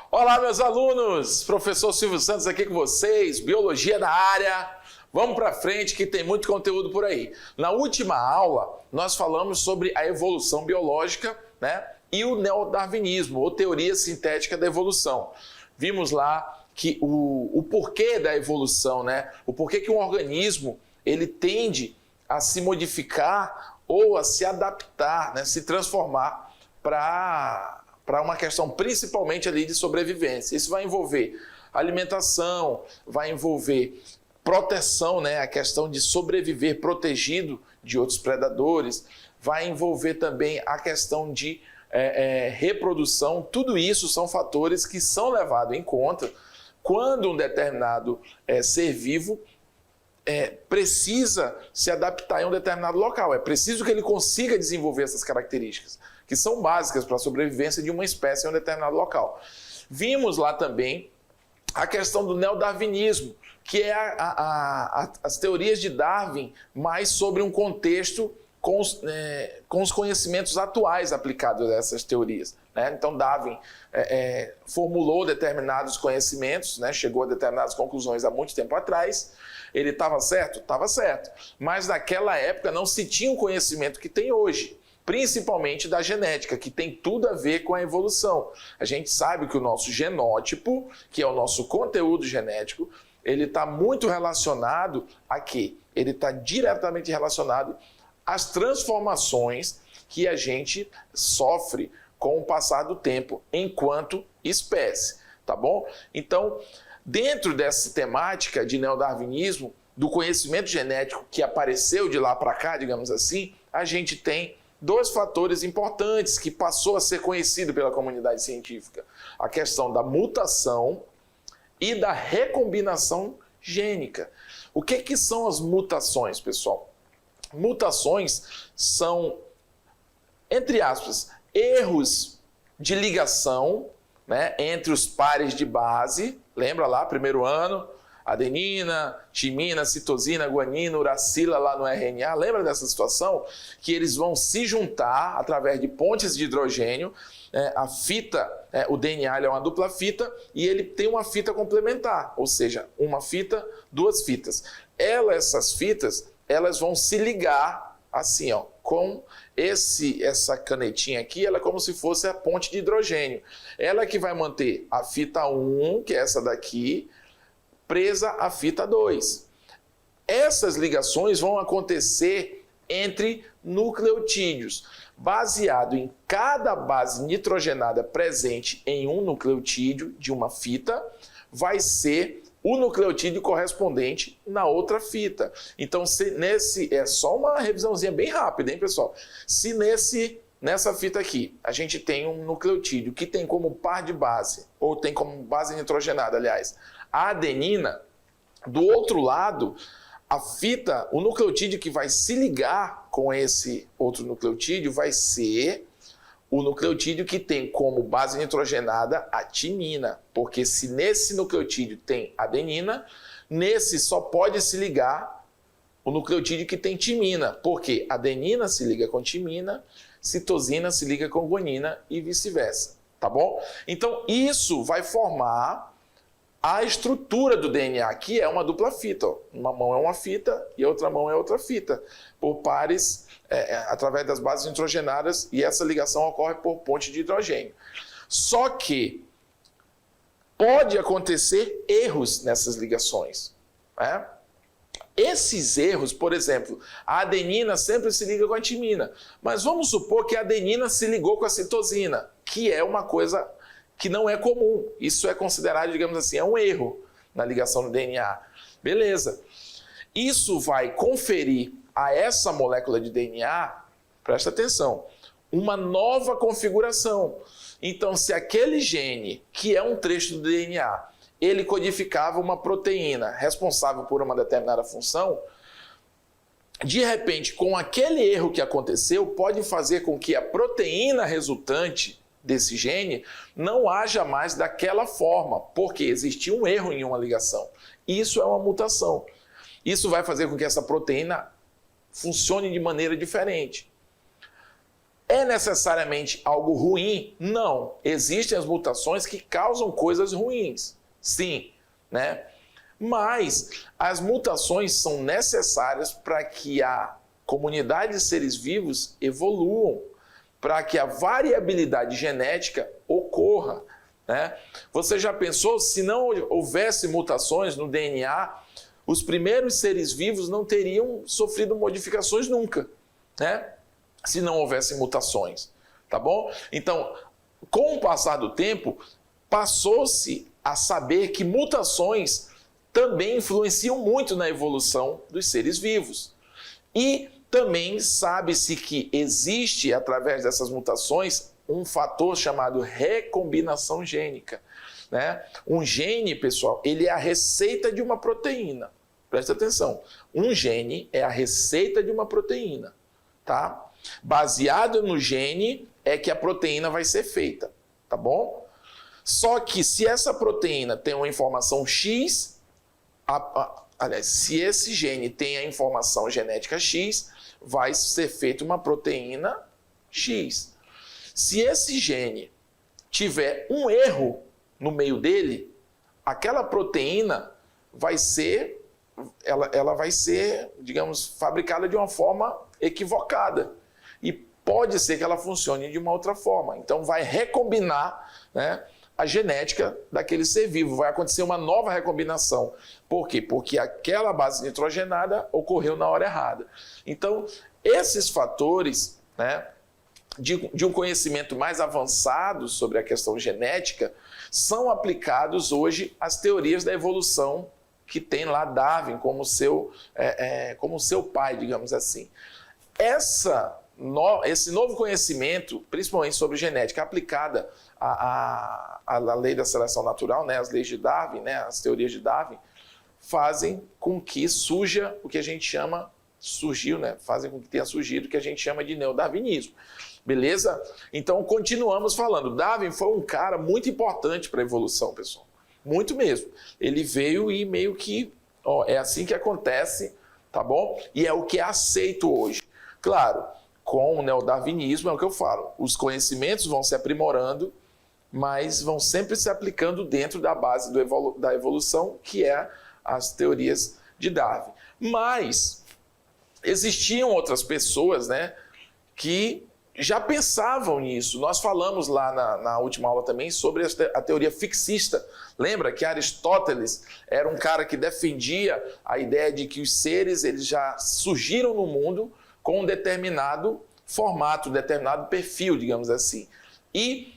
Olá, meus alunos! Professor Silvio Santos aqui com vocês, Biologia na área. Vamos para frente que tem muito conteúdo por aí. Na última aula, nós falamos sobre a evolução biológica, né? E o neodarwinismo, ou teoria sintética da evolução. Vimos lá que o porquê da evolução, né? O porquê que um organismo ele tende a se modificar ou a se adaptar, né? Se transformar para uma questão principalmente ali de sobrevivência. Isso vai envolver alimentação, vai envolver proteção, né? A questão de sobreviver protegido de outros predadores, vai envolver também a questão de reprodução. Tudo isso são fatores que são levados em conta quando um determinado ser vivo precisa se adaptar em um determinado local. É preciso que ele consiga desenvolver essas características, que são básicas para a sobrevivência de uma espécie em um determinado local. Vimos lá também a questão do neodarwinismo, que é as teorias de Darwin, mais sobre um contexto com os conhecimentos atuais aplicados a essas teorias, né? Então Darwin formulou determinados conhecimentos, né? Chegou a determinadas conclusões há muito tempo atrás. Ele estava certo? Estava certo. Mas naquela época não se tinha o conhecimento que tem hoje, principalmente da genética, que tem tudo a ver com a evolução. A gente sabe que o nosso genótipo, que é o nosso conteúdo genético, ele está muito relacionado a quê? Ele está diretamente relacionado às transformações que a gente sofre com o passar do tempo enquanto espécie, tá bom? Então, dentro dessa temática de neodarwinismo, do conhecimento genético que apareceu de lá para cá, digamos assim, a gente tem dois fatores importantes que passou a ser conhecido pela comunidade científica. A questão da mutação e da recombinação gênica. O que são as mutações, pessoal? Mutações são, entre aspas, erros de ligação, né, entre os pares de base. Lembra lá, primeiro ano, adenina, timina, citosina, guanina, uracila lá no RNA. Lembra dessa situação? Que eles vão se juntar através de pontes de hidrogênio. A fita, o DNA é uma dupla fita e ele tem uma fita complementar, ou seja, uma fita, duas fitas. Essas fitas, elas vão se ligar assim, ó, com essa canetinha aqui, ela é como se fosse a ponte de hidrogênio. Ela que vai manter a fita 1, que é essa daqui, presa à fita 2. Essas ligações vão acontecer entre nucleotídeos, baseado em cada base nitrogenada presente em um nucleotídeo de uma fita, vai ser o nucleotídeo correspondente na outra fita. Então, é só uma revisãozinha bem rápida, hein, pessoal? Se nessa fita aqui a gente tem um nucleotídeo que tem como par de base, ou tem como base nitrogenada, aliás, a adenina, do outro lado, a fita, o nucleotídeo que vai se ligar com esse outro nucleotídeo vai ser o nucleotídeo que tem como base nitrogenada a timina, porque se nesse nucleotídeo tem adenina, nesse só pode se ligar o nucleotídeo que tem timina, porque adenina se liga com timina, citosina se liga com guanina e vice-versa, tá bom? Então isso vai formar a estrutura do DNA, que é uma dupla fita. Ó. Uma mão é uma fita e a outra mão é outra fita, por pares através das bases nitrogenadas, e essa ligação ocorre por ponte de hidrogênio. Só que pode acontecer erros nessas ligações. Né? Esses erros, por exemplo, a adenina sempre se liga com a timina, mas vamos supor que a adenina se ligou com a citosina, que é uma coisa que não é comum. Isso é considerado, digamos assim, um erro na ligação do DNA. Beleza. Isso vai conferir a essa molécula de DNA, presta atenção, uma nova configuração. Então, se aquele gene, que é um trecho do DNA, ele codificava uma proteína responsável por uma determinada função, de repente, com aquele erro que aconteceu, pode fazer com que a proteína resultante desse gene não haja mais daquela forma, porque existiu um erro em uma ligação. Isso é uma mutação. Isso vai fazer com que essa proteína funcione de maneira diferente. É necessariamente algo ruim? Não. Existem as mutações que causam coisas ruins. Sim, né? Mas as mutações são necessárias para que a comunidade de seres vivos evoluam, para que a variabilidade genética ocorra, né? Você já pensou, se não houvesse mutações no DNA, os primeiros seres vivos não teriam sofrido modificações nunca, né? Se não houvesse mutações, tá bom? Então, com o passar do tempo, passou-se a saber que mutações também influenciam muito na evolução dos seres vivos. E também sabe-se que existe, através dessas mutações, um fator chamado recombinação gênica, né? Um gene, pessoal, ele é a receita de uma proteína. Presta atenção. Um gene é a receita de uma proteína, tá? Baseado no gene é que a proteína vai ser feita, tá bom? Só que se essa proteína tem uma informação X, aliás, se esse gene tem a informação genética X, vai ser feita uma proteína X. Se esse gene tiver um erro no meio dele, aquela proteína vai ser, ela vai ser, digamos, fabricada de uma forma equivocada. E pode ser que ela funcione de uma outra forma. Então vai recombinar, né, a genética daquele ser vivo. Vai acontecer uma nova recombinação. Por quê? Porque aquela base nitrogenada ocorreu na hora errada. Então, esses fatores, né, de um conhecimento mais avançado sobre a questão genética são aplicados hoje às teorias da evolução que tem lá Darwin como seu pai, digamos assim. Esse novo conhecimento, principalmente sobre genética aplicada à lei da seleção natural, né, as leis de Darwin, né, as teorias de Darwin, fazem com que surja o que a gente chama, fazem com que tenha surgido o que a gente chama de neodarwinismo. Beleza? Então, continuamos falando. Darwin foi um cara muito importante para a evolução, pessoal. Muito mesmo. Ele veio e meio que, é assim que acontece, tá bom? E é o que é aceito hoje. Claro, com o neodarwinismo é o que eu falo. Os conhecimentos vão se aprimorando, mas vão sempre se aplicando dentro da base da evolução, que é as teorias de Darwin. Mas existiam outras pessoas, né, que já pensavam nisso. Nós falamos lá na última aula também sobre a teoria fixista. Lembra que Aristóteles era um cara que defendia a ideia de que os seres eles já surgiram no mundo com um determinado formato, um determinado perfil, digamos assim. E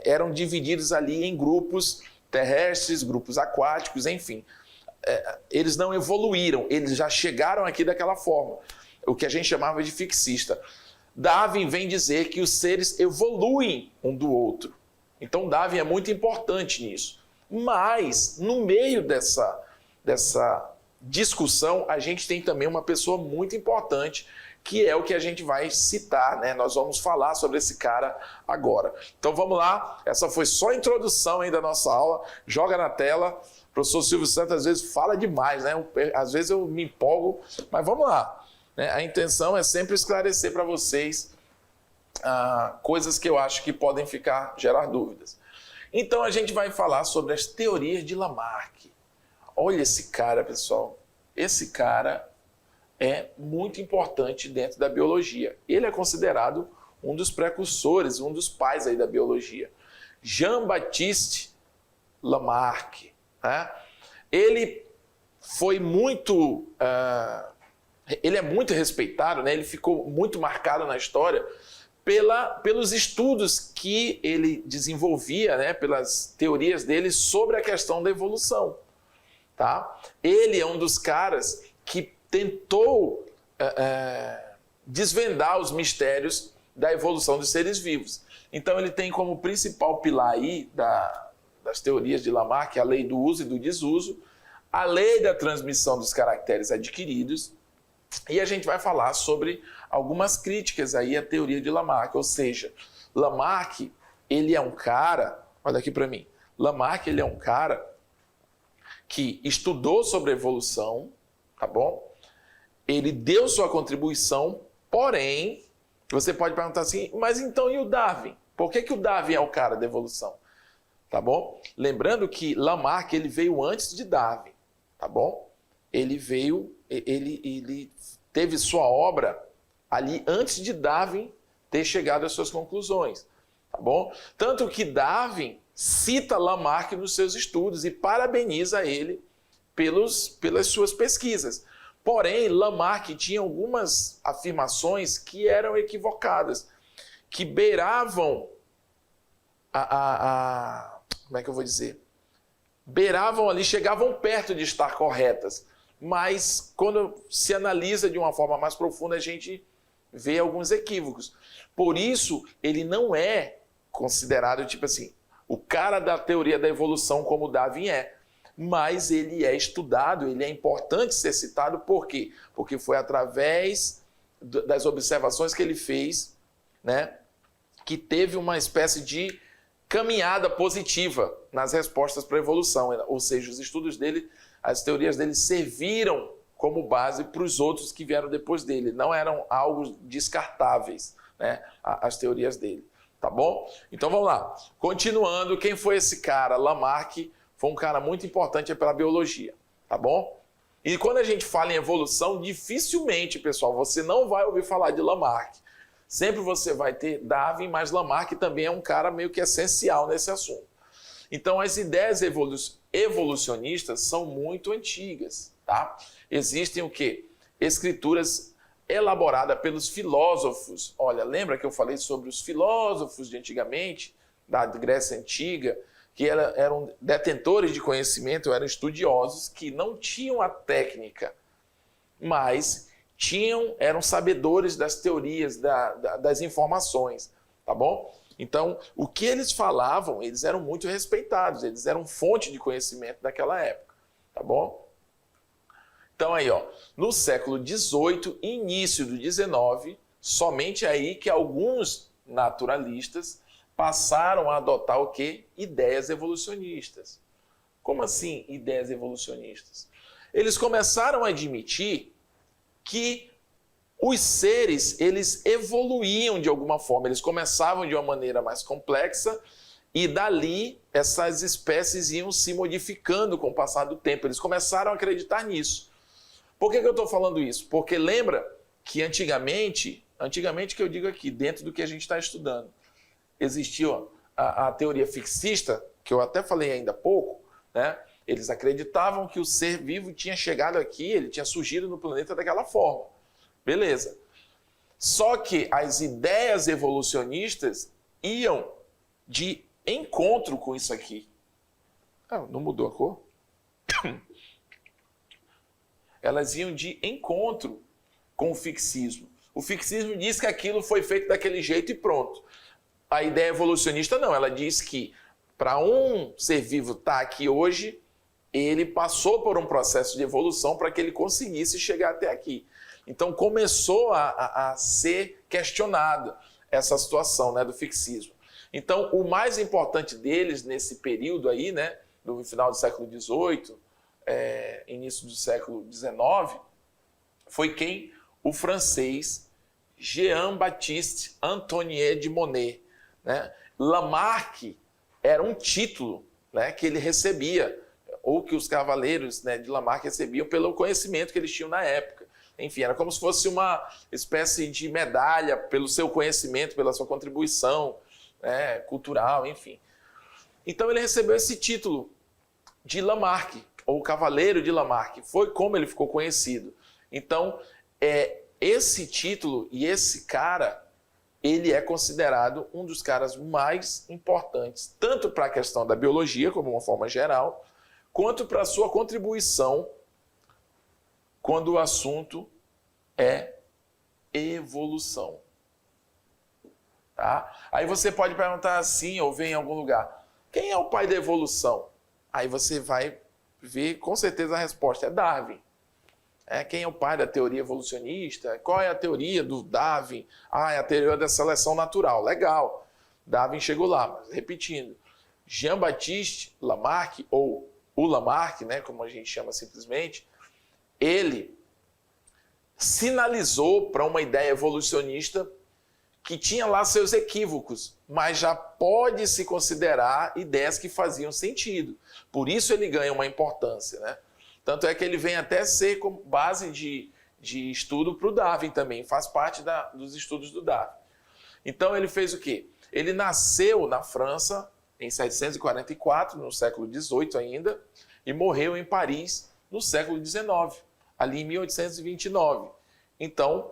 eram divididos ali em grupos terrestres, grupos aquáticos, enfim. Eles não evoluíram, eles já chegaram aqui daquela forma, o que a gente chamava de fixista. Darwin vem dizer que os seres evoluem um do outro. Então Darwin é muito importante nisso. Mas, no meio dessa discussão, a gente tem também uma pessoa muito importante, que é o que a gente vai citar, né? Nós vamos falar sobre esse cara agora. Então vamos lá, essa foi só a introdução aí da nossa aula, joga na tela. O professor Silvio Santos às vezes fala demais, né? Às vezes eu me empolgo, mas vamos lá. A intenção é sempre esclarecer para vocês coisas que eu acho que podem gerar dúvidas. Então a gente vai falar sobre as teorias de Lamarck. Olha esse cara, pessoal. Esse cara é muito importante dentro da biologia. Ele é considerado um dos precursores, um dos pais aí da biologia. Jean-Baptiste Lamarck, né? Ele foi muito... ele é muito respeitado, né? Ele ficou muito marcado na história pelos estudos que ele desenvolvia, né? Pelas teorias dele sobre a questão da evolução. Tá? Ele é um dos caras que tentou desvendar os mistérios da evolução dos seres vivos. Então ele tem como principal pilar aí das teorias de Lamarck a lei do uso e do desuso, a lei da transmissão dos caracteres adquiridos, e a gente vai falar sobre algumas críticas aí à teoria de Lamarck. Ou seja, Lamarck, ele é um cara, olha aqui para mim, Lamarck, ele é um cara que estudou sobre a evolução, tá bom? ele deu sua contribuição, porém, você pode perguntar assim, mas então e o Darwin? Por que o Darwin é o cara da evolução? Tá bom? Lembrando que Lamarck, ele veio antes de Darwin, tá bom? Ele teve sua obra ali antes de Darwin ter chegado às suas conclusões, tá bom? Tanto que Darwin cita Lamarck nos seus estudos e parabeniza ele pelas suas pesquisas. Porém, Lamarck tinha algumas afirmações que eram equivocadas, que beiravam como é que eu vou dizer? Beiravam ali, chegavam perto de estar corretas, mas quando se analisa de uma forma mais profunda, a gente vê alguns equívocos. Por isso, ele não é considerado, tipo assim, o cara da teoria da evolução como Darwin é, mas ele é estudado, ele é importante ser citado, por quê? Porque foi através das observações que ele fez, né, que teve uma espécie de caminhada positiva nas respostas para a evolução, ou seja, os estudos dele, as teorias dele serviram como base para os outros que vieram depois dele, não eram algo descartáveis, né, as teorias dele, tá bom? Então vamos lá, continuando, quem foi esse cara? Lamarck foi um cara muito importante para a biologia, tá bom? E quando a gente fala em evolução, dificilmente, pessoal, você não vai ouvir falar de Lamarck. Sempre você vai ter Darwin, mas Lamarck também é um cara meio que essencial nesse assunto. Então, as ideias evolucionistas são muito antigas, tá? Existem o quê? Escrituras elaboradas pelos filósofos. Olha, lembra que eu falei sobre os filósofos de antigamente, da Grécia Antiga, que eram detentores de conhecimento, eram estudiosos, que não tinham a técnica, mas eram sabedores das teorias, das informações, tá bom? Então, o que eles falavam, eles eram muito respeitados, eles eram fonte de conhecimento daquela época, tá bom? Então aí, ó, no século XVIII, início do XIX, somente aí que alguns naturalistas passaram a adotar o quê? Ideias evolucionistas. Como assim ideias evolucionistas? Eles começaram a admitir que os seres, eles evoluíam de alguma forma, eles começavam de uma maneira mais complexa e dali essas espécies iam se modificando com o passar do tempo. Eles começaram a acreditar nisso. Por que eu estou falando isso? Porque lembra que antigamente que eu digo aqui, dentro do que a gente está estudando, existia a teoria fixista, que eu até falei ainda há pouco, né? Eles acreditavam que o ser vivo tinha chegado aqui, ele tinha surgido no planeta daquela forma. Beleza. Só que as ideias evolucionistas iam de encontro com isso aqui. Ah, não mudou a cor? Elas iam de encontro com o fixismo. O fixismo diz que aquilo foi feito daquele jeito e pronto. A ideia evolucionista não, ela diz que para um ser vivo estar aqui hoje, ele passou por um processo de evolução para que ele conseguisse chegar até aqui. Então começou a ser questionada essa situação, né, do fixismo. Então o mais importante deles nesse período aí, né, do final do século XVIII, início do século XIX, foi quem? O francês Jean-Baptiste Antoine de Monnet, né? Lamarck era um título, né, que ele recebia, ou que os cavaleiros, né, de Lamarck recebiam pelo conhecimento que eles tinham na época. Enfim, era como se fosse uma espécie de medalha pelo seu conhecimento, pela sua contribuição, né, cultural, enfim. Então ele recebeu esse título de Lamarck, ou Cavaleiro de Lamarck. Foi como ele ficou conhecido. Então, esse título e esse cara, ele é considerado um dos caras mais importantes, tanto para a questão da biologia, como uma forma geral, quanto para a sua contribuição quando o assunto é evolução. Tá? Aí você pode perguntar assim, ou ver em algum lugar, quem é o pai da evolução? Aí você vai ver, com certeza a resposta é Darwin. Quem é o pai da teoria evolucionista? Qual é a teoria do Darwin? É a teoria da seleção natural. Legal. Darwin chegou lá, mas repetindo. Jean-Baptiste Lamarck, ou o Lamarck, né, como a gente chama simplesmente, ele sinalizou para uma ideia evolucionista que tinha lá seus equívocos, mas já pode se considerar ideias que faziam sentido. Por isso ele ganha uma importância, né? Tanto é que ele vem até ser como base de estudo para o Darwin também, faz parte dos estudos do Darwin. Então ele fez o quê? Ele nasceu na França em 744, no século XVIII ainda, e morreu em Paris no século XIX, ali em 1829. Então,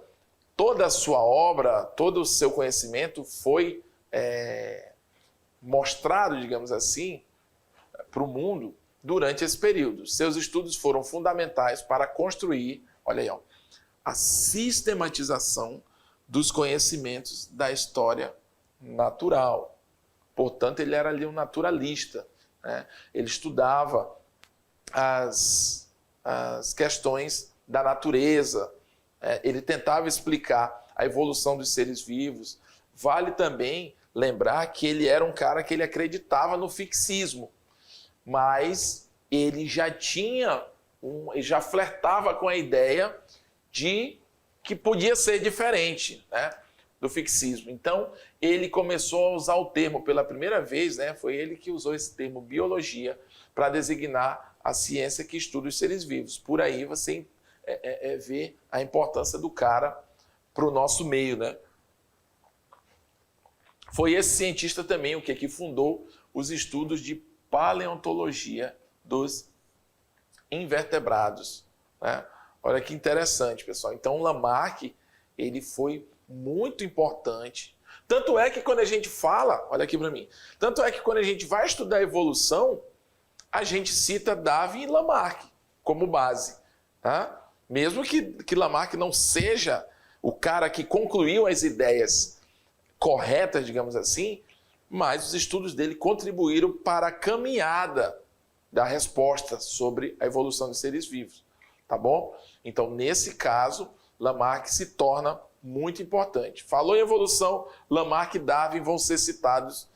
toda a sua obra, todo o seu conhecimento foi mostrado, digamos assim, para o mundo durante esse período. Seus estudos foram fundamentais para construir, olha aí, ó, a sistematização dos conhecimentos da história natural. Portanto, ele era ali um naturalista, né? Ele estudava as questões da natureza, ele tentava explicar a evolução dos seres vivos. Vale também lembrar que ele era um cara que ele acreditava no fixismo, mas ele já ele já flertava com a ideia de que podia ser diferente, né, do fixismo. Então, ele começou a usar o termo pela primeira vez, né, foi ele que usou esse termo biologia para designar a ciência que estuda os seres vivos. Por aí você vê a importância do cara para o nosso meio, né? Foi esse cientista também o que fundou os estudos de paleontologia dos invertebrados, né? Olha que interessante, pessoal. Então, Lamarck, ele foi muito importante. Tanto é que quando a gente fala, olha aqui para mim, tanto é que quando a gente vai estudar a evolução, a gente cita Darwin e Lamarck como base, tá? Mesmo que Lamarck não seja o cara que concluiu as ideias corretas, digamos assim, mas os estudos dele contribuíram para a caminhada da resposta sobre a evolução dos seres vivos, tá bom? Então, nesse caso, Lamarck se torna muito importante. Falou em evolução, Lamarck e Darwin vão ser citados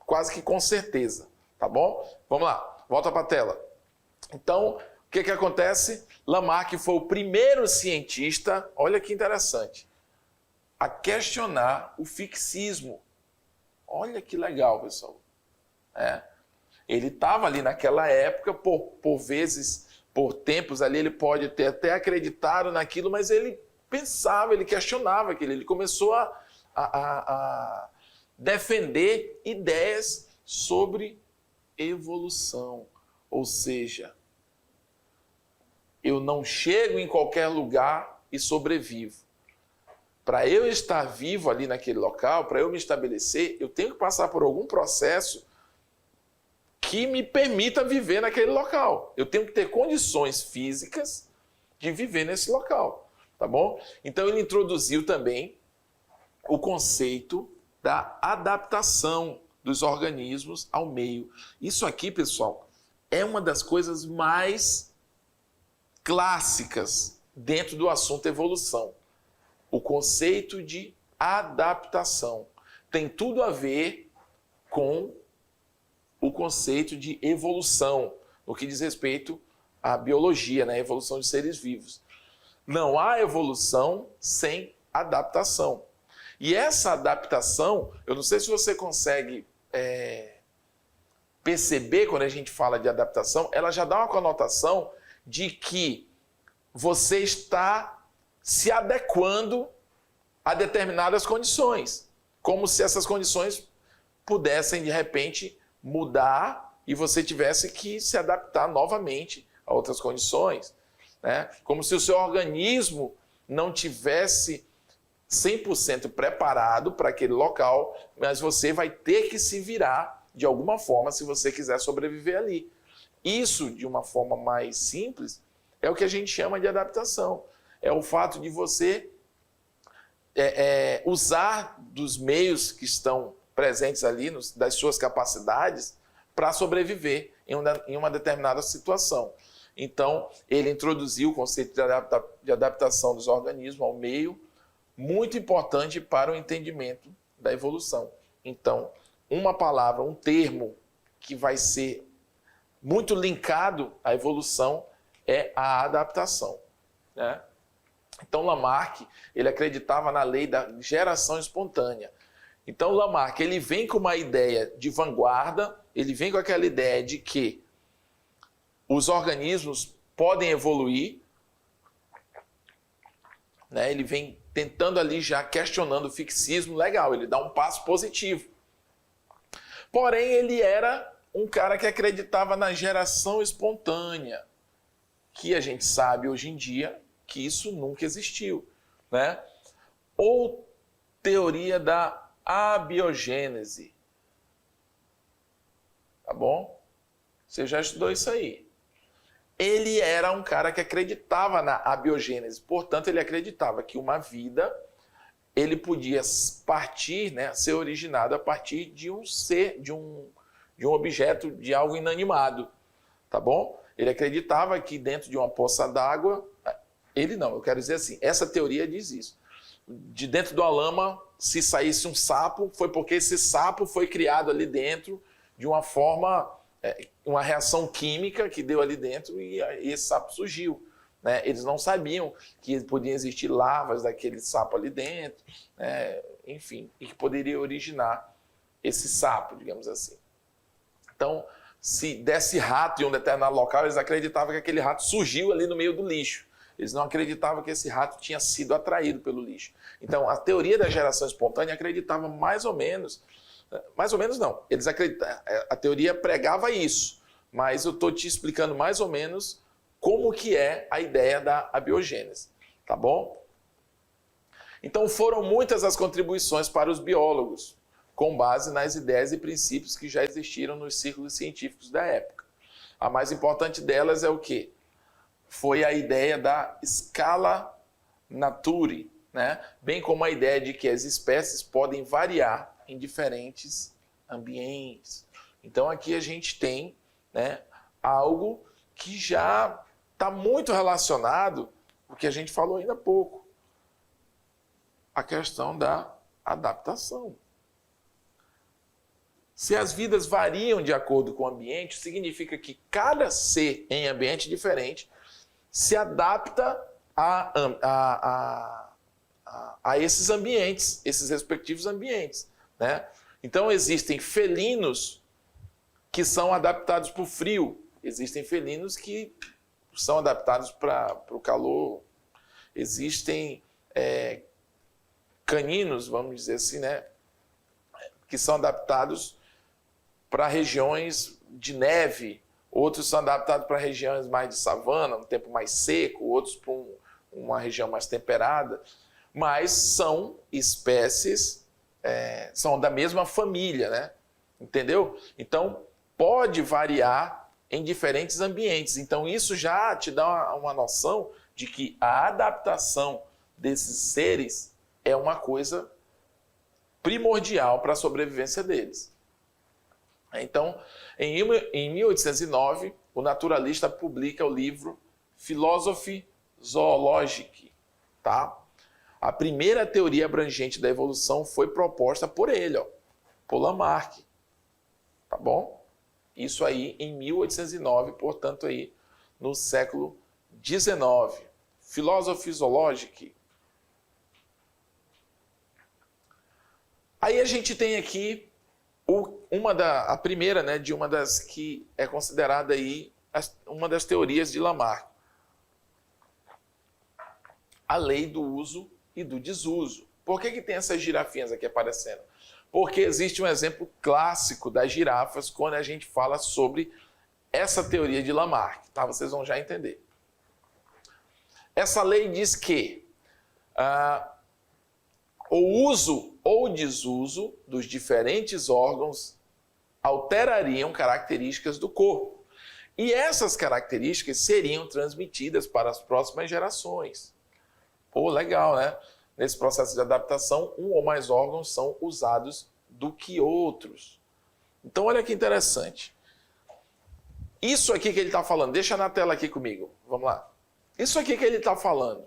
quase que com certeza, tá bom? Vamos lá, volta para a tela. Então, o que acontece? Lamarck foi o primeiro cientista, olha que interessante, a questionar o fixismo. Olha que legal, pessoal. Ele estava ali naquela época, por vezes, por tempos ali, ele pode ter até acreditado naquilo, mas ele pensava, ele questionava aquilo, ele começou a defender ideias sobre evolução. Ou seja, eu não chego em qualquer lugar e sobrevivo. Para eu estar vivo ali naquele local, para eu me estabelecer, eu tenho que passar por algum processo que me permita viver naquele local. Eu tenho que ter condições físicas de viver nesse local, tá bom? Então ele introduziu também o conceito da adaptação dos organismos ao meio. Isso aqui, pessoal, é uma das coisas mais clássicas dentro do assunto evolução. O conceito de adaptação tem tudo a ver com o conceito de evolução, no que diz respeito à biologia, né? A evolução de seres vivos. Não há evolução sem adaptação. E essa adaptação, eu não sei se você consegue perceber quando a gente fala de adaptação, ela já dá uma conotação de que você está se adequando a determinadas condições, como se essas condições pudessem, de repente, mudar e você tivesse que se adaptar novamente a outras condições, né? Como se o seu organismo não tivesse 100% preparado para aquele local, mas você vai ter que se virar de alguma forma se você quiser sobreviver ali. Isso, de uma forma mais simples, é o que a gente chama de adaptação. É o fato de você usar dos meios que estão presentes ali, das suas capacidades, para sobreviver em uma determinada situação. Então, ele introduziu o conceito de adaptação dos organismos ao meio, muito importante para o entendimento da evolução. Então, uma palavra, um termo que vai ser muito linkado à evolução é a adaptação, né? Então Lamarck, ele acreditava na lei da geração espontânea. Então Lamarck, ele vem com uma ideia de vanguarda, ele vem com aquela ideia de que os organismos podem evoluir, né? Ele vem tentando ali já questionando o fixismo, legal, ele dá um passo positivo. Porém, ele era um cara que acreditava na geração espontânea, que a gente sabe hoje em dia que isso nunca existiu, né? Ou teoria da abiogênese. Tá bom? Você já estudou isso aí. Ele era um cara que acreditava na abiogênese, portanto, ele acreditava que uma vida ele podia partir, né, ser originado a partir de um ser, de um objeto, de algo inanimado, tá bom? Ele acreditava que dentro de uma poça d'água, ele não, eu quero dizer assim, essa teoria diz isso. De dentro de uma lama, se saísse um sapo, foi porque esse sapo foi criado ali dentro de uma forma, uma reação química que deu ali dentro e esse sapo surgiu. Né? Eles não sabiam que podiam existir larvas daquele sapo ali dentro, enfim, e que poderia originar esse sapo, digamos assim. Então, se desse rato em um determinado local, eles acreditavam que aquele rato surgiu ali no meio do lixo. Eles não acreditavam que esse rato tinha sido atraído pelo lixo. Então, a teoria da geração espontânea acreditava mais ou menos não, eles acreditavam, a teoria pregava isso, mas eu estou te explicando mais ou menos como que é a ideia da abiogênese, tá bom? Então foram muitas as contribuições para os biólogos, com base nas ideias e princípios que já existiram nos círculos científicos da época. A mais importante delas é o quê? Foi a ideia da scala naturae, né? Bem como a ideia de que as espécies podem variar em diferentes ambientes. Então aqui a gente tem, né, algo que já está muito relacionado com o que a gente falou ainda há pouco. A questão da adaptação. Se as vidas variam de acordo com o ambiente, significa que cada ser em ambiente diferente se adapta a esses ambientes, esses respectivos ambientes. Né? Então existem felinos que são adaptados para o frio, existem felinos que são adaptados para o calor, existem caninos, vamos dizer assim, né, que são adaptados para regiões de neve, outros são adaptados para regiões mais de savana, um tempo mais seco, outros para uma região mais temperada, mas são espécies, são da mesma família, né? Entendeu? Então, pode variar em diferentes ambientes. Então, isso já te dá uma noção de que a adaptação desses seres é uma coisa primordial para a sobrevivência deles. Então, em 1809, o naturalista publica o livro Philosophie Zoologique, tá? A primeira teoria abrangente da evolução foi proposta por ele, por Lamarck, tá bom? Isso aí em 1809, portanto aí no século XIX. Philosophie Zoologique. Aí a gente tem aqui a primeira, né, de uma das que é considerada aí uma das teorias de Lamarck. A lei do uso e do desuso. Por que tem essas girafinhas aqui aparecendo? Porque existe um exemplo clássico das girafas quando a gente fala sobre essa teoria de Lamarck, tá? Vocês vão já entender. Essa lei diz que o uso ou desuso dos diferentes órgãos alterariam características do corpo. E essas características seriam transmitidas para as próximas gerações. Pô, legal, né? Nesse processo de adaptação, um ou mais órgãos são usados do que outros. Então, olha que interessante. Isso aqui que ele está falando, deixa na tela aqui comigo, vamos lá. Isso aqui que ele está falando,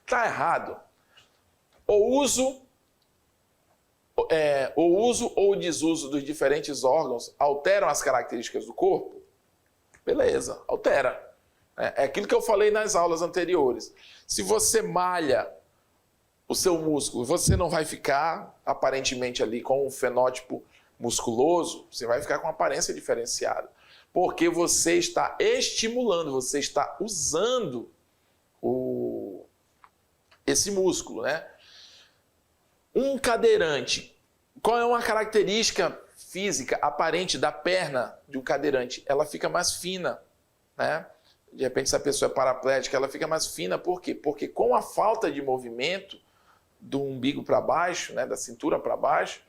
está errado. O uso ou desuso dos diferentes órgãos alteram as características do corpo? Beleza, altera. É aquilo que eu falei nas aulas anteriores. Se você malha o seu músculo, você não vai ficar aparentemente ali com um fenótipo musculoso, você vai ficar com uma aparência diferenciada. Porque você está estimulando, você está usando esse músculo, né? Um cadeirante, qual é uma característica física aparente da perna de um cadeirante? Ela fica mais fina, né? De repente, se a pessoa é paraplégica, ela fica mais fina. Por quê? Porque com a falta de movimento do umbigo para baixo, né, da cintura para baixo,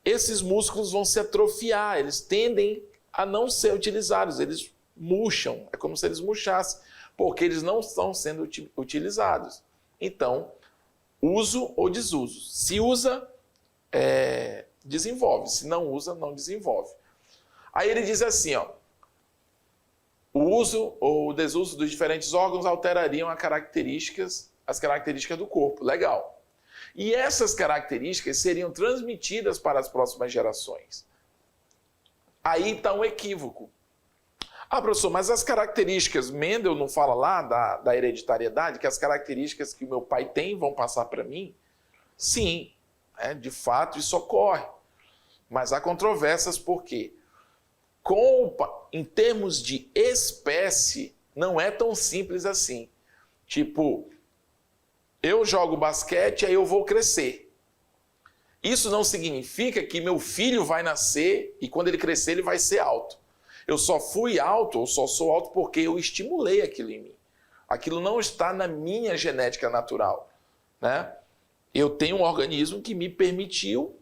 esses músculos vão se atrofiar, eles tendem a não ser utilizados, eles murcham, é como se eles murchassem, porque eles não estão sendo utilizados. Então, uso ou desuso. Se usa, desenvolve. Se não usa, não desenvolve. Aí ele diz assim, ó, o uso ou o desuso dos diferentes órgãos alterariam as características do corpo. Legal. E essas características seriam transmitidas para as próximas gerações. Aí está um equívoco. Ah, professor, mas as características, Mendel não fala lá da hereditariedade, que as características que o meu pai tem vão passar para mim? Sim, de fato isso ocorre. Mas há controvérsias por quê? Em termos de espécie, não é tão simples assim. Tipo, eu jogo basquete, aí eu vou crescer. Isso não significa que meu filho vai nascer e quando ele crescer ele vai ser alto. Eu só fui alto, ou só sou alto porque eu estimulei aquilo em mim. Aquilo não está na minha genética natural, né? Eu tenho um organismo que me permitiu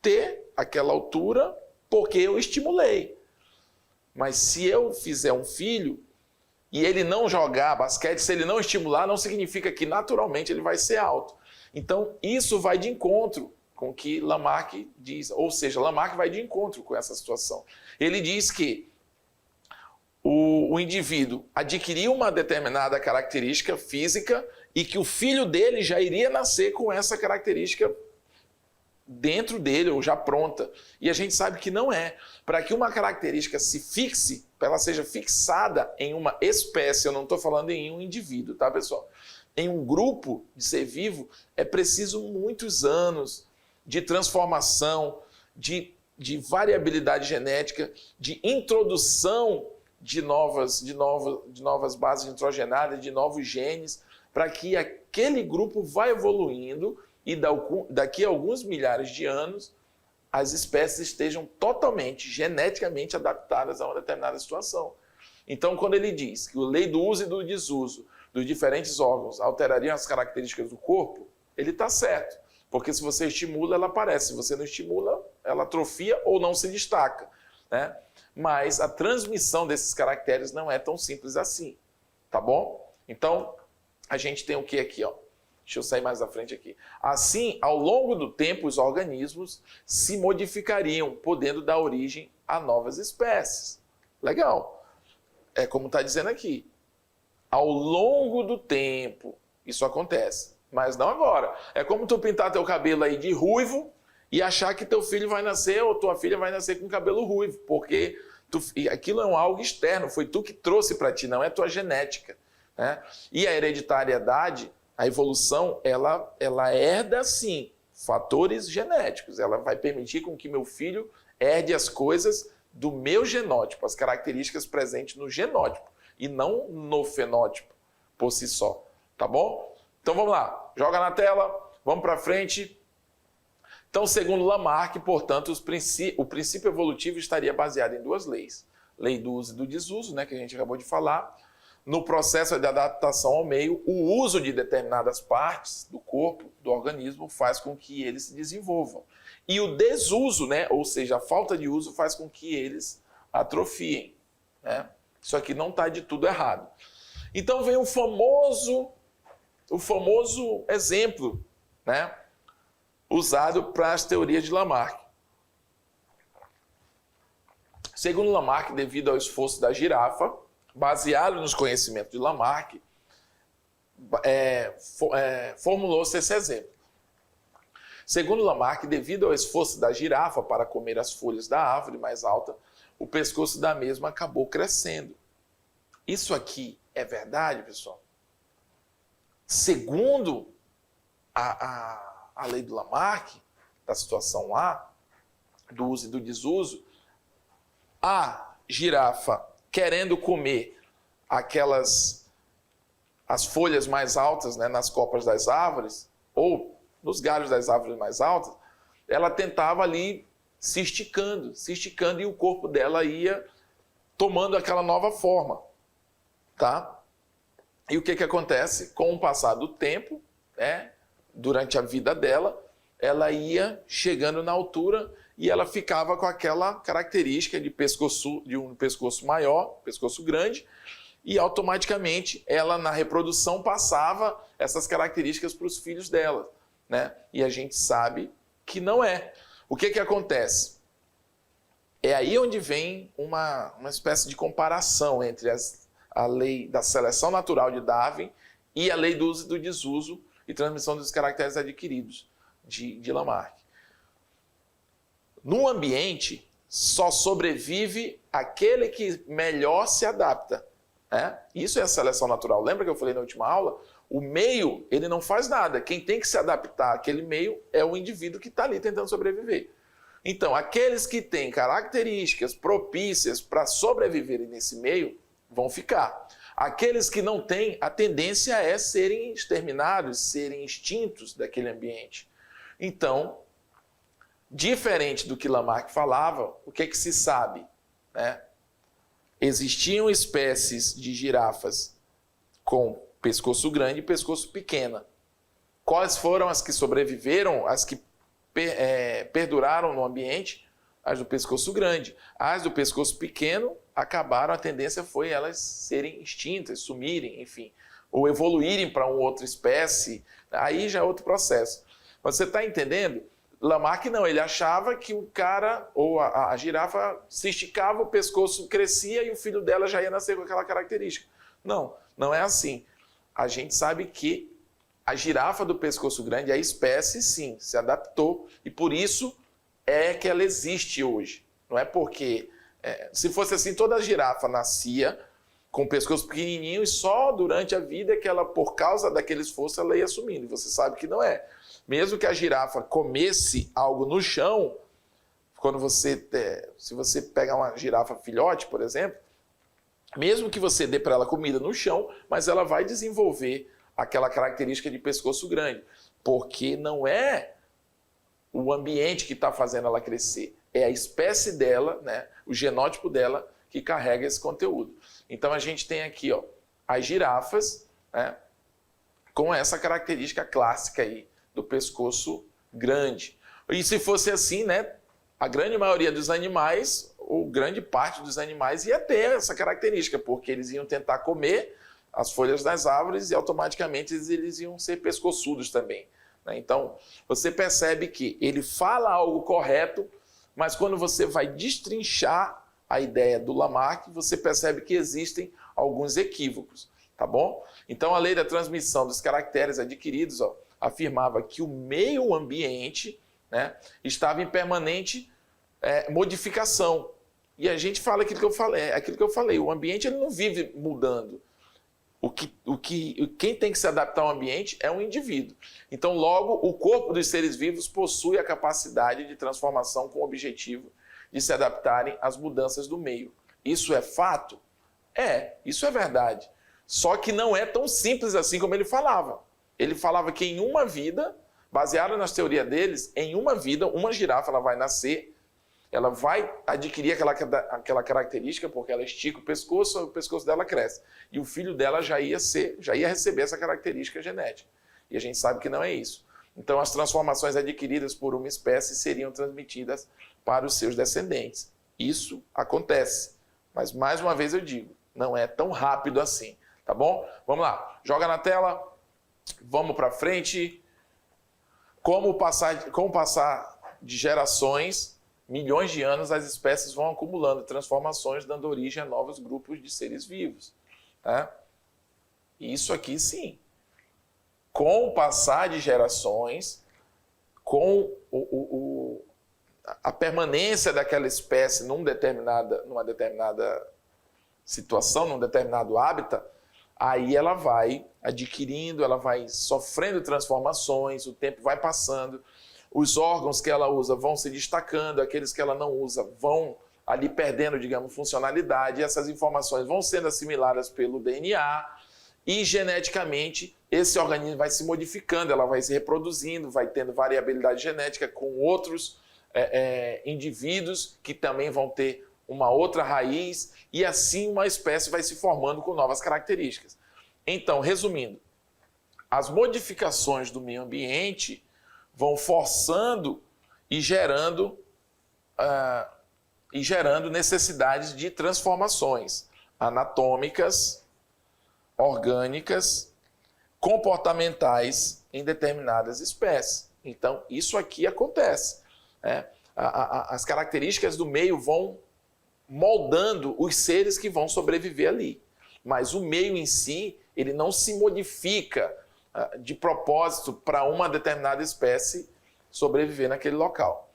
ter aquela altura porque eu estimulei. Mas se eu fizer um filho e ele não jogar basquete, se ele não estimular, não significa que naturalmente ele vai ser alto. Então, isso vai de encontro com o que Lamarck diz. Ou seja, Lamarck vai de encontro com essa situação. Ele diz que o indivíduo adquiriu uma determinada característica física e que o filho dele já iria nascer com essa característica dentro dele, ou já pronta. E a gente sabe que não é. Para que uma característica se fixe, para ela seja fixada em uma espécie, eu não estou falando em um indivíduo, tá, pessoal? Em um grupo de ser vivo, é preciso muitos anos de transformação, de variabilidade genética, de introdução de novas bases nitrogenadas, de novos genes, para que aquele grupo vá evoluindo e daqui a alguns milhares de anos as espécies estejam totalmente, geneticamente adaptadas a uma determinada situação. Então, quando ele diz que a lei do uso e do desuso dos diferentes órgãos alterariam as características do corpo, ele está certo. Porque se você estimula, ela aparece. Se você não estimula, ela atrofia ou não se destaca, né? Mas a transmissão desses caracteres não é tão simples assim, tá bom? Então, a gente tem o que aqui, ó? Deixa eu sair mais à frente aqui. Assim, ao longo do tempo, os organismos se modificariam, podendo dar origem a novas espécies. Legal. É como está dizendo aqui. Ao longo do tempo, isso acontece. Mas não agora. É como tu pintar teu cabelo aí de ruivo e achar que teu filho vai nascer ou tua filha vai nascer com cabelo ruivo. Porque aquilo é algo externo, foi tu que trouxe para ti, não é tua genética, né? E a hereditariedade, a evolução, ela herda, sim, fatores genéticos. Ela vai permitir com que meu filho herde as coisas do meu genótipo, as características presentes no genótipo, e não no fenótipo por si só. Tá bom? Então vamos lá. Joga na tela, vamos para frente. Então, segundo Lamarck, portanto, o princípio evolutivo estaria baseado em duas leis. Lei do uso e do desuso, né, que a gente acabou de falar. No processo de adaptação ao meio, o uso de determinadas partes do corpo, do organismo, faz com que eles se desenvolvam. E o desuso, né, ou seja, a falta de uso, faz com que eles atrofiem, né? Isso aqui não está de tudo errado. Então vem o famoso exemplo, né, usado para as teorias de Lamarck. Segundo Lamarck, devido ao esforço da girafa, baseado nos conhecimentos de Lamarck, formulou-se esse exemplo. Segundo Lamarck, devido ao esforço da girafa para comer as folhas da árvore mais alta, o pescoço da mesma acabou crescendo. Isso aqui é verdade, pessoal? Segundo a lei do Lamarck, da situação lá, do uso e do desuso, a girafa querendo comer as folhas mais altas, né, nas copas das árvores, ou nos galhos das árvores mais altas, ela tentava ali se esticando, e o corpo dela ia tomando aquela nova forma, tá? E o que acontece? Com o passar do tempo, né, durante a vida dela, ela ia chegando na altura e ela ficava com aquela característica de um pescoço maior, pescoço grande, e automaticamente ela, na reprodução, passava essas características para os filhos dela, né? E a gente sabe que não é. O que acontece? É aí onde vem uma espécie de comparação entre a lei da seleção natural de Darwin e a lei do uso e do desuso e transmissão dos caracteres adquiridos de Lamarck. No ambiente, só sobrevive aquele que melhor se adapta, né? Isso é a seleção natural. Lembra que eu falei na última aula? O meio, ele não faz nada. Quem tem que se adaptar àquele meio é o indivíduo que está ali tentando sobreviver. Então, aqueles que têm características propícias para sobreviverem nesse meio vão ficar. Aqueles que não têm, a tendência é serem exterminados, serem extintos daquele ambiente. Então, diferente do que Lamarck falava, o que se sabe, né? Existiam espécies de girafas com pescoço grande e pescoço pequeno. Quais foram as que sobreviveram, as que perduraram no ambiente? As do pescoço grande. As do pescoço pequeno acabaram, a tendência foi elas serem extintas, sumirem, enfim, ou evoluírem para uma outra espécie, aí já é outro processo. Mas você está entendendo? Lamarck não, ele achava que o cara, ou a girafa, se esticava, o pescoço crescia e o filho dela já ia nascer com aquela característica. Não, não é assim. A gente sabe que a girafa do pescoço grande, a espécie, sim, se adaptou e por isso é que ela existe hoje. Não é porque, se fosse assim, toda girafa nascia com o pescoço pequenininho e só durante a vida que ela, por causa daquele esforço, ela ia sumindo. E você sabe que não é. Mesmo que a girafa comesse algo no chão, se você pegar uma girafa filhote, por exemplo, mesmo que você dê para ela comida no chão, mas ela vai desenvolver aquela característica de pescoço grande, porque não é o ambiente que está fazendo ela crescer, é a espécie dela, né, o genótipo dela que carrega esse conteúdo. Então a gente tem aqui, ó, as girafas, né, com essa característica clássica aí do pescoço grande. E se fosse assim, né, a grande maioria dos animais, ou grande parte dos animais, ia ter essa característica, porque eles iam tentar comer as folhas das árvores e automaticamente eles iam ser pescoçudos também, né? Então, você percebe que ele fala algo correto, mas quando você vai destrinchar a ideia do Lamarck, você percebe que existem alguns equívocos, tá bom? Então, a lei da transmissão dos caracteres adquiridos, ó, afirmava que o meio ambiente, né, estava em permanente modificação. E a gente fala aquilo que eu falei, o ambiente ele não vive mudando. Quem tem que se adaptar ao ambiente é um indivíduo. Então, logo, o corpo dos seres vivos possui a capacidade de transformação com o objetivo de se adaptarem às mudanças do meio. Isso é fato? Isso é verdade. Só que não é tão simples assim como ele falava. Ele falava que em uma vida, baseado nas teorias deles, em uma vida, uma girafa ela vai nascer, ela vai adquirir aquela característica porque ela estica o pescoço dela cresce. E o filho dela já ia receber essa característica genética. E a gente sabe que não é isso. Então as transformações adquiridas por uma espécie seriam transmitidas para os seus descendentes. Isso acontece. Mas mais uma vez eu digo, não é tão rápido assim. Tá bom? Vamos lá. Joga na tela. Vamos para frente. Como passar de gerações, milhões de anos, as espécies vão acumulando transformações, dando origem a novos grupos de seres vivos. Tá? Isso aqui sim. Com o passar de gerações, com a permanência daquela espécie numa determinada situação, num determinado hábitat, aí ela vai adquirindo, ela vai sofrendo transformações, o tempo vai passando, os órgãos que ela usa vão se destacando, aqueles que ela não usa vão ali perdendo, digamos, funcionalidade, e essas informações vão sendo assimiladas pelo DNA, e geneticamente esse organismo vai se modificando, ela vai se reproduzindo, vai tendo variabilidade genética com outros indivíduos que também vão ter uma outra raiz, e assim uma espécie vai se formando com novas características. Então, resumindo, as modificações do meio ambiente vão forçando e gerando necessidades de transformações anatômicas, orgânicas, comportamentais em determinadas espécies. Então, isso aqui acontece, né? As características do meio vão moldando os seres que vão sobreviver ali. Mas o meio em si, ele não se modifica de propósito para uma determinada espécie sobreviver naquele local.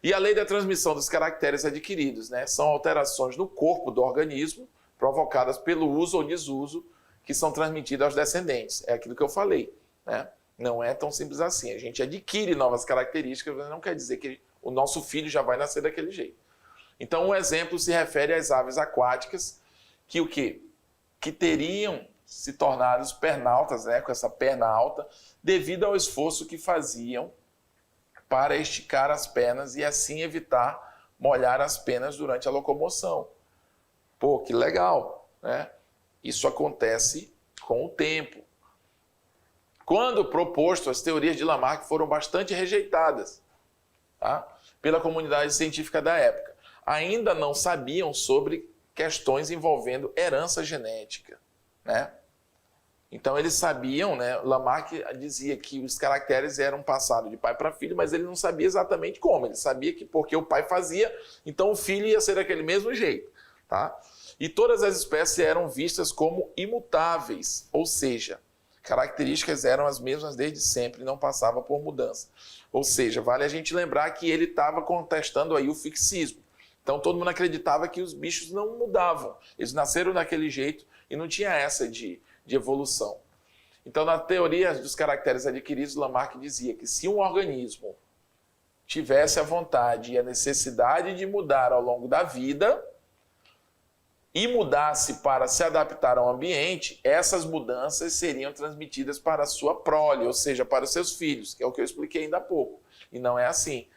E a lei da transmissão dos caracteres adquiridos, né? São alterações no corpo do organismo provocadas pelo uso ou desuso que são transmitidas aos descendentes. É aquilo que eu falei, né? Não é tão simples assim. A gente adquire novas características, mas não quer dizer que o nosso filho já vai nascer daquele jeito. Então, um exemplo se refere às aves aquáticas que o quê? Que teriam se tornado pernaltas, né, com essa perna alta, devido ao esforço que faziam para esticar as pernas e assim evitar molhar as penas durante a locomoção. Pô, que legal, né? Isso acontece com o tempo. Quando proposto, as teorias de Lamarck foram bastante rejeitadas, tá? Pela comunidade científica da época. Ainda não sabiam sobre questões envolvendo herança genética, né? Então eles sabiam, né? Lamarck dizia que os caracteres eram passados de pai para filho, mas ele não sabia exatamente como. Ele sabia que porque o pai fazia, então o filho ia ser daquele mesmo jeito, tá? E todas as espécies eram vistas como imutáveis, ou seja, características eram as mesmas desde sempre, não passava por mudança. Ou seja, vale a gente lembrar que ele estava contestando aí o fixismo. Então todo mundo acreditava que os bichos não mudavam. Eles nasceram daquele jeito e não tinha essa de evolução. Então, na teoria dos caracteres adquiridos, Lamarck dizia que se um organismo tivesse a vontade e a necessidade de mudar ao longo da vida e mudasse para se adaptar ao ambiente, essas mudanças seriam transmitidas para a sua prole, ou seja, para os seus filhos, que é o que eu expliquei ainda há pouco. E não é assim.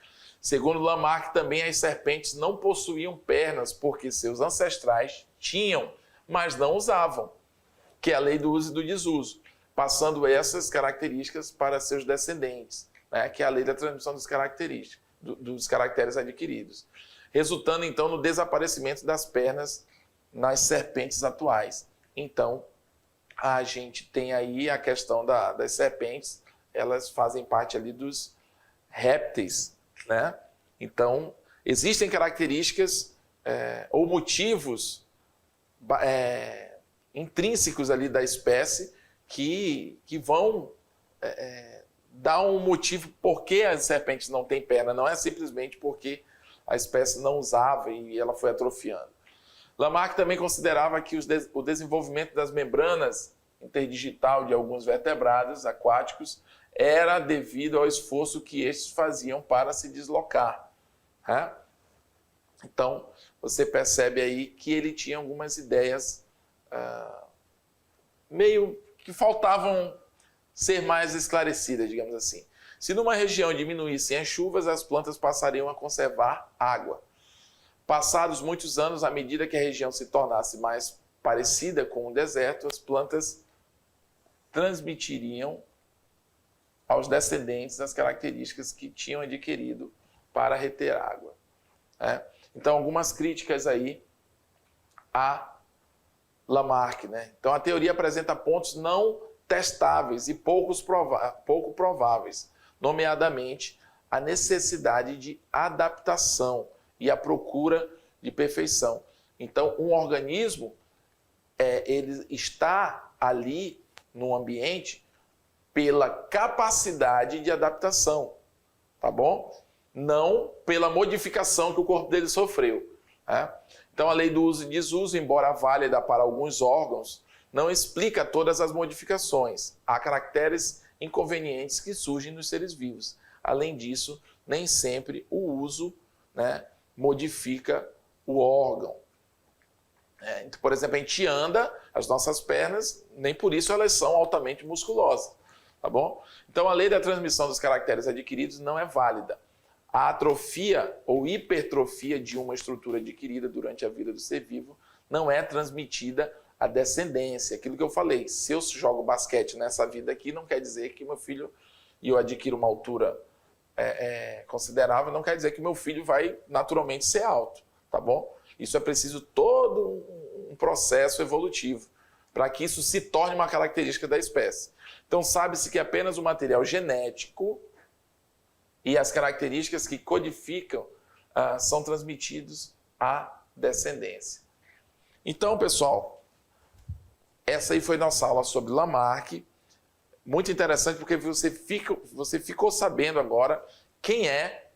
Segundo Lamarck, também as serpentes não possuíam pernas porque seus ancestrais tinham, mas não usavam, que é a lei do uso e do desuso, passando essas características para seus descendentes, né? Que é a lei da transmissão dos caracteres adquiridos, resultando então no desaparecimento das pernas nas serpentes atuais. Então, a gente tem aí a questão das serpentes, elas fazem parte ali dos répteis, né? Então, existem características ou motivos intrínsecos ali da espécie que vão dar um motivo por que as serpentes não têm perna. Não é simplesmente porque a espécie não usava e ela foi atrofiando. Lamarck também considerava que o desenvolvimento das membranas interdigital de alguns vertebrados aquáticos era devido ao esforço que estes faziam para se deslocar, né? Então, você percebe aí que ele tinha algumas ideias meio que faltavam ser mais esclarecidas, digamos assim. Se numa região diminuíssem as chuvas, as plantas passariam a conservar água. Passados muitos anos, à medida que a região se tornasse mais parecida com o deserto, as plantas transmitiriam aos descendentes as características que tinham adquirido para reter água, né? Então, algumas críticas aí a Lamarck, né? Então, a teoria apresenta pontos não testáveis e pouco prováveis, nomeadamente a necessidade de adaptação e a procura de perfeição. Então, um organismo ele está ali no ambiente pela capacidade de adaptação, tá bom? Não pela modificação que o corpo dele sofreu, né? Então, a lei do uso e desuso, embora válida para alguns órgãos, não explica todas as modificações. Há caracteres inconvenientes que surgem nos seres vivos. Além disso, nem sempre o uso, né, modifica o órgão. Então, por exemplo, a gente anda, as nossas pernas, nem por isso elas são altamente musculosas, tá bom? Então, a lei da transmissão dos caracteres adquiridos não é válida. A atrofia ou hipertrofia de uma estrutura adquirida durante a vida do ser vivo não é transmitida à descendência. Aquilo que eu falei, se eu jogo basquete nessa vida aqui, não quer dizer que meu filho, e eu adquiro uma altura considerável, não quer dizer que meu filho vai naturalmente ser alto, tá bom? Isso é preciso todo um processo evolutivo para que isso se torne uma característica da espécie. Então, sabe-se que apenas o material genético e as características que codificam são transmitidos à descendência. Então, pessoal, essa aí foi nossa aula sobre Lamarck. Muito interessante porque você ficou sabendo agora quem é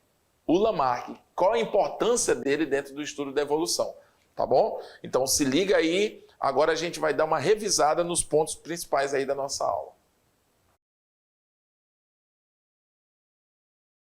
o Lamarck, qual a importância dele dentro do estudo da evolução, tá bom? Então se liga aí, agora a gente vai dar uma revisada nos pontos principais aí da nossa aula.